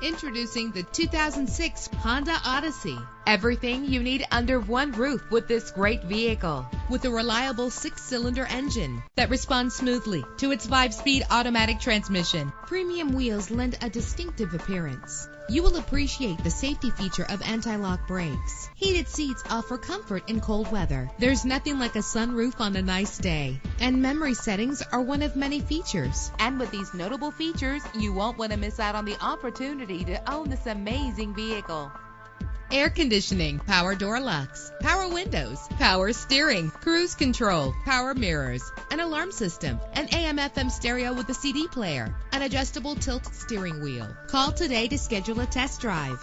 Introducing the 2006 Honda Odyssey. Everything you need under one roof with this great vehicle. With a reliable 6-cylinder engine that responds smoothly to its 5-speed automatic transmission, premium wheels lend a distinctive appearance. You will appreciate the safety feature of anti-lock brakes. Heated seats offer comfort in cold weather. There's nothing like a sunroof on a nice day. And memory settings are one of many features. And with these notable features, you won't want to miss out on the opportunity to own this amazing vehicle. Air conditioning, power door locks, power windows, power steering, cruise control, power mirrors, an alarm system, an AM/FM stereo with a CD player, an adjustable tilt steering wheel. Call today to schedule a test drive.